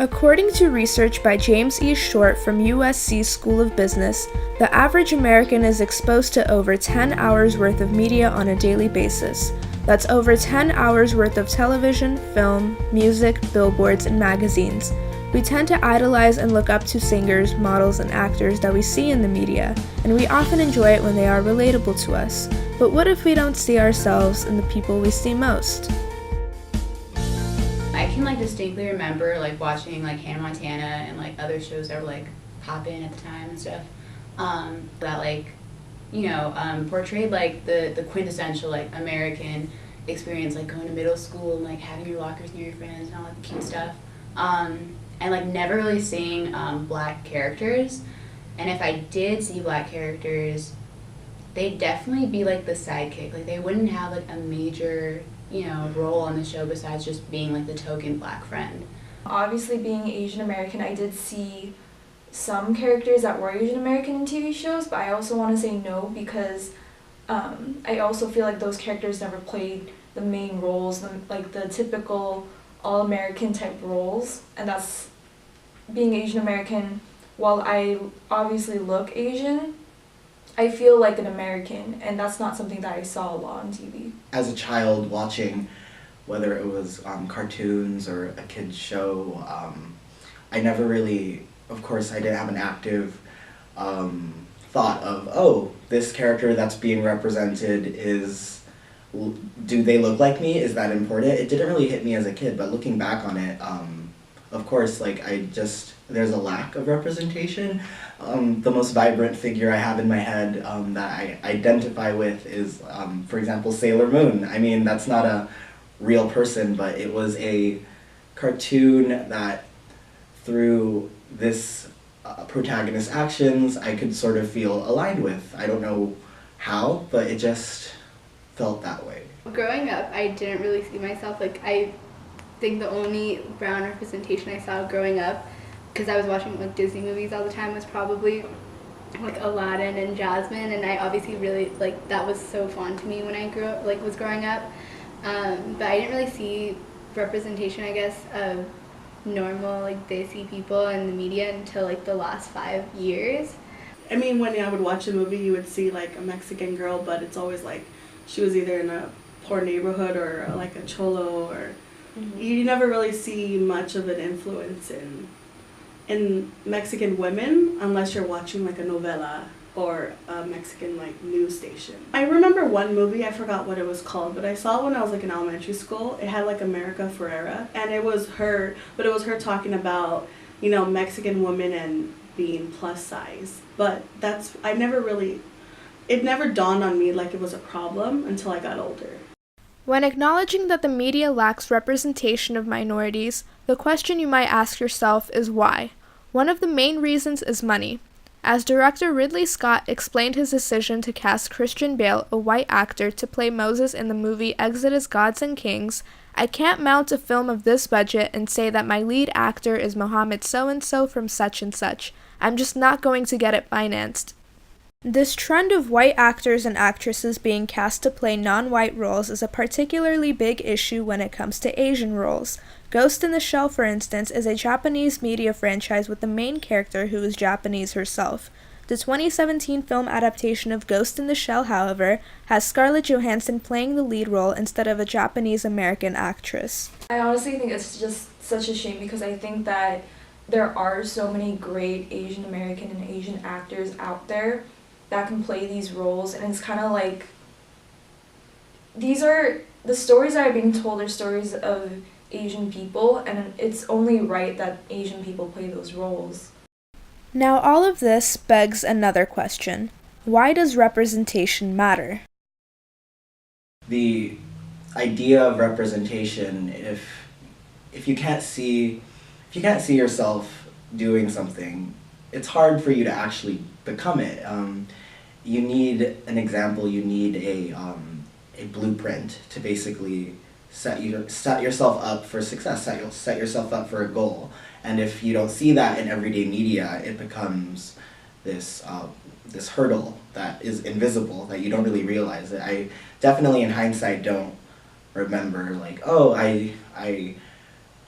According to research by James E. Short from USC School of Business, the average American is exposed to over 10 hours worth of media on a daily basis. That's over 10 hours worth of television, film, music, billboards, and magazines. We tend to idolize and look up to singers, models, and actors that we see in the media, and we often enjoy it when they are relatable to us. But what if we don't see ourselves in the people we see most? I can distinctly remember watching Hannah Montana and other shows that were poppin' at the time and stuff. That portrayed the quintessential American experience, going to middle school and having your lockers near your friends and all that cute stuff. And never really seeing black characters. And if I did see black characters, they'd definitely be the sidekick. They wouldn't have a major role on the show besides just being the token black friend. Obviously, being Asian American, I did see some characters that were Asian American in TV shows, but I also want to say no because I also feel those characters never played the main roles, the typical all-American type roles, and that's being Asian American. While I obviously look Asian, I feel like an American, and that's not something that I saw a lot on TV. As a child watching, whether it was cartoons or a kid's show, I never really, of course, I didn't have an active thought of, oh, this character that's being represented do they look like me? Is that important? It didn't really hit me as a kid, but looking back on it, of course, there's a lack of representation. The most vibrant figure I have in my head that I identify with is, for example, Sailor Moon. I mean, that's not a real person, but it was a cartoon that through this protagonist's actions, I could sort of feel aligned with. I don't know how, but it just felt that way. Growing up, I didn't really see myself. I think the only brown representation I saw growing up, because I was watching Disney movies all the time, was probably Aladdin and Jasmine, and I obviously really that was so fond to me when I grew up, was growing up. But I didn't really see representation, I guess, of normal Desi people in the media until the last 5 years. I mean, when I would watch a movie, you would see a Mexican girl, but it's always she was either in a poor neighborhood or a cholo, or you never really see much of an influence in Mexican women unless you're watching a novela or a Mexican news station. I remember one movie, I forgot what it was called, but I saw it when I was in elementary school. It had America Ferrera, and it was her talking about Mexican women and being plus size. But it never dawned on me it was a problem until I got older. When acknowledging that the media lacks representation of minorities, the question you might ask yourself is why. One of the main reasons is money. As director Ridley Scott explained his decision to cast Christian Bale, a white actor, to play Moses in the movie Exodus: Gods and Kings, I can't mount a film of this budget and say that my lead actor is Mohammed so-and-so from such and such. I'm just not going to get it financed. This trend of white actors and actresses being cast to play non-white roles is a particularly big issue when it comes to Asian roles. Ghost in the Shell, for instance, is a Japanese media franchise with the main character who is Japanese herself. The 2017 film adaptation of Ghost in the Shell, however, has Scarlett Johansson playing the lead role instead of a Japanese-American actress. I honestly think it's just such a shame because I think that there are so many great Asian American and Asian actors out there that can play these roles, and it's kind of these are the stories that are being told are stories of Asian people, and it's only right that Asian people play those roles. Now all of this begs another question. Why does representation matter? The idea of representation, if you can't see yourself doing something, it's hard for you to actually become it. You need an example, you need a blueprint to basically set yourself up for success, set yourself up for a goal. And if you don't see that in everyday media, it becomes this hurdle that is invisible, that you don't really realize it. I definitely in hindsight don't remember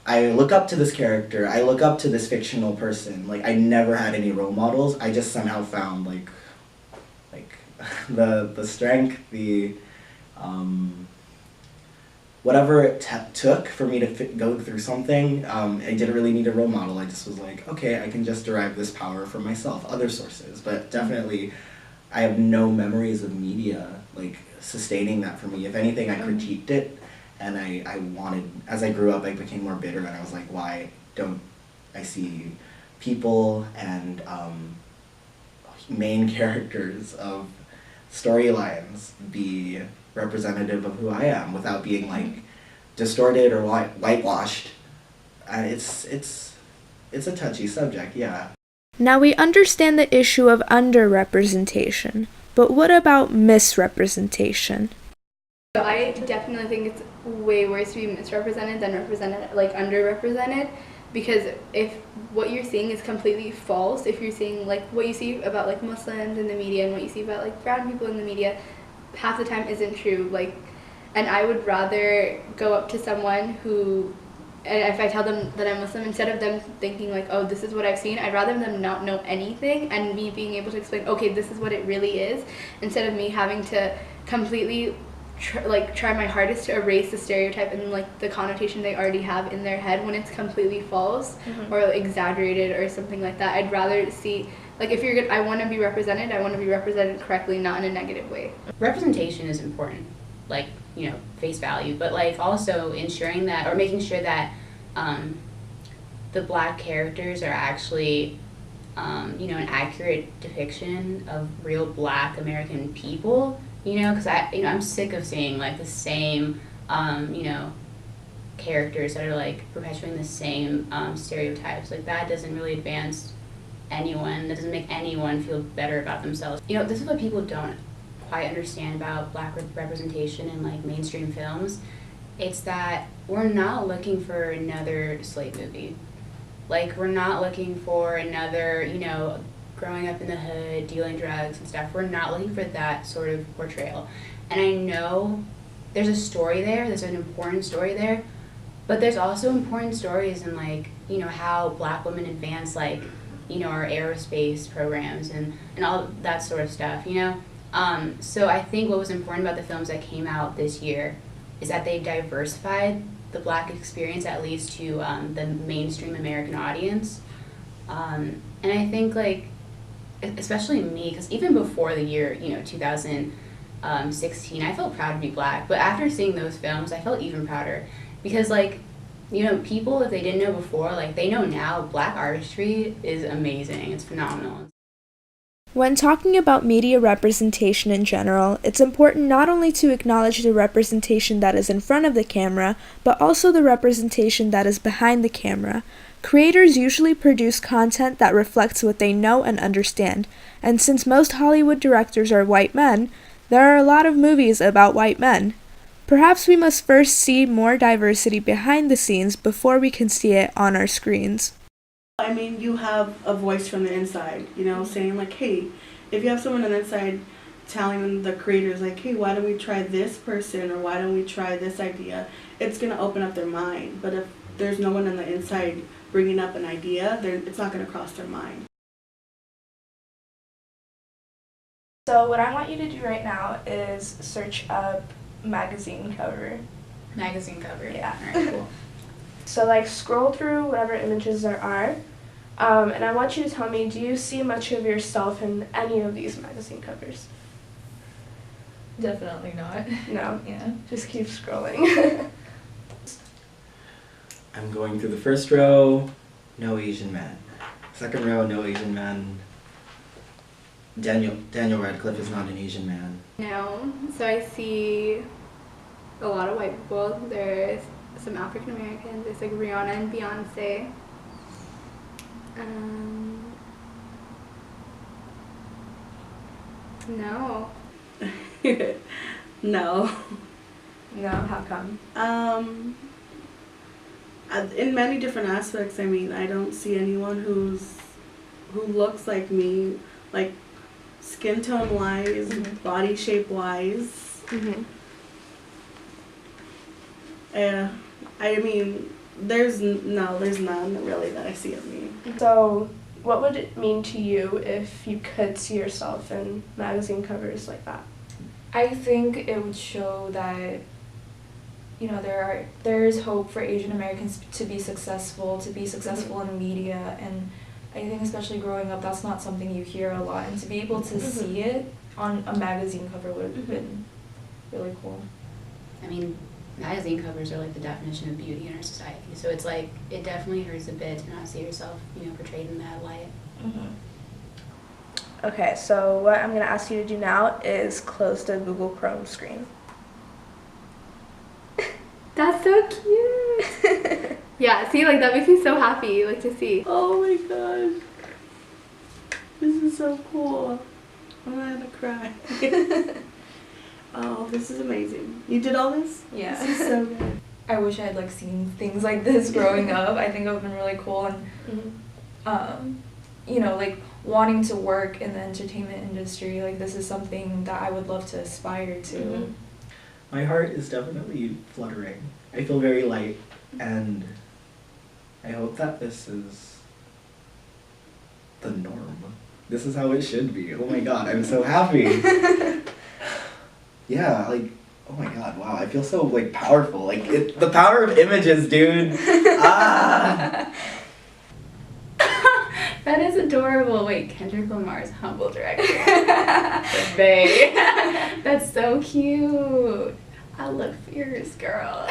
I look up to this character, I look up to this fictional person. Like, I never had any role models. I just somehow found like the strength, the whatever it took for me to go through something. I didn't really need a role model. I just was like, okay, I can just derive this power from myself, other sources. But definitely, I have no memories of media like sustaining that for me. If anything, I critiqued it, and I wanted, as I grew up, I became more bitter, and I was like, why don't I see people and main characters of storylines be representative of who I am without being like distorted or whitewashed. It's a touchy subject, yeah. Now we understand the issue of underrepresentation, but what about misrepresentation? So I definitely think it's way worse to be misrepresented than represented, like underrepresented, because if what you're seeing is completely false, if you're seeing like what you see about like Muslims in the media and what you see about like brown people in the media, half the time isn't true. Like, and I would rather go up to someone who, and if I tell them that I'm Muslim, instead of them thinking like, oh, this is what I've seen, I'd rather them not know anything and me being able to explain, okay, this is what it really is, instead of me having to completely try my hardest to erase the stereotype and like the connotation they already have in their head when it's completely false or exaggerated or something like that. I'd rather see, like, if you're good, I want to be represented correctly, not in a negative way. Representation is important, like, you know, face value, but like also ensuring that, or making sure that the black characters are actually you know, an accurate depiction of real black American people, you know, because I'm sick of seeing like the same you know, characters that are like perpetuating the same stereotypes. Like, that doesn't really advance anyone, that doesn't make anyone feel better about themselves. You know, this is what people don't quite understand about black representation in like mainstream films. It's that we're not looking for another slave movie. Like, we're not looking for another, you know, growing up in the hood, dealing drugs and stuff. We're not looking for that sort of portrayal. And I know there's a story there, there's an important story there, but there's also important stories in like, you know, how black women advance like, you know, our aerospace programs and all that sort of stuff, you know? So I think what was important about the films that came out this year is that they diversified the black experience, at least to the mainstream American audience. And I think, like, especially me, because even before the year, you know, 2016, I felt proud to be black. But after seeing those films, I felt even prouder. Because, like, you know, people, if they didn't know before, like, they know now, black artistry is amazing. It's phenomenal. When talking about media representation in general, it's important not only to acknowledge the representation that is in front of the camera, but also the representation that is behind the camera. Creators usually produce content that reflects what they know and understand, and since most Hollywood directors are white men, there are a lot of movies about white men. Perhaps we must first see more diversity behind the scenes before we can see it on our screens. I mean, you have a voice from the inside, you know, saying like, hey, if you have someone on the inside telling the creators like, hey, why don't we try this person, or why don't we try this idea, it's going to open up their mind. But if there's no one on the inside bringing up an idea, it's not going to cross their mind. So what I want you to do right now is search up magazine cover. Magazine cover. Yeah. Alright, cool. So like scroll through whatever images there are, and I want you to tell me, do you see much of yourself in any of these magazine covers? Definitely not. No? Yeah. Just keep scrolling. I'm going through the first row, no Asian man. Second row, no Asian man. Daniel Radcliffe is not an Asian man. No, so I see a lot of white people. There's some African Americans. There's like Rihanna and Beyonce. No. No. No, how come? In many different aspects, I mean, I don't see anyone who looks like me, like skin tone wise, body shape wise. Mm-hmm. I mean, There's none really that I see of me. So, what would it mean to you if you could see yourself in magazine covers like that? I think it would show that, you know, there is hope for Asian Americans to be successful in media, and I think especially growing up, that's not something you hear a lot, and to be able to see it on a magazine cover would have been really cool. I mean, magazine covers are like the definition of beauty in our society, so it's like it definitely hurts a bit to not see yourself, you know, portrayed in that light. Okay, so what I'm going to ask you to do now is close the Google Chrome screen. That's so cute. Yeah, see, like that makes me so happy, like to see. Oh my god. This is so cool. I'm gonna cry. Oh, this is amazing. You did all this? Yeah. This is so good. I wish I had like seen things like this growing up. I think it would have been really cool, and you know, like wanting to work in the entertainment industry, like this is something that I would love to aspire to. My heart is definitely fluttering. I feel very light, and I hope that this is the norm. This is how it should be. Oh my god, I'm so happy. Yeah, like, oh my god, wow, I feel so, like, powerful. Like, the power of images, dude. Ah! That is adorable. Wait, Kendrick Lamar's humble director. The bae. That's so cute. I look fierce, girl.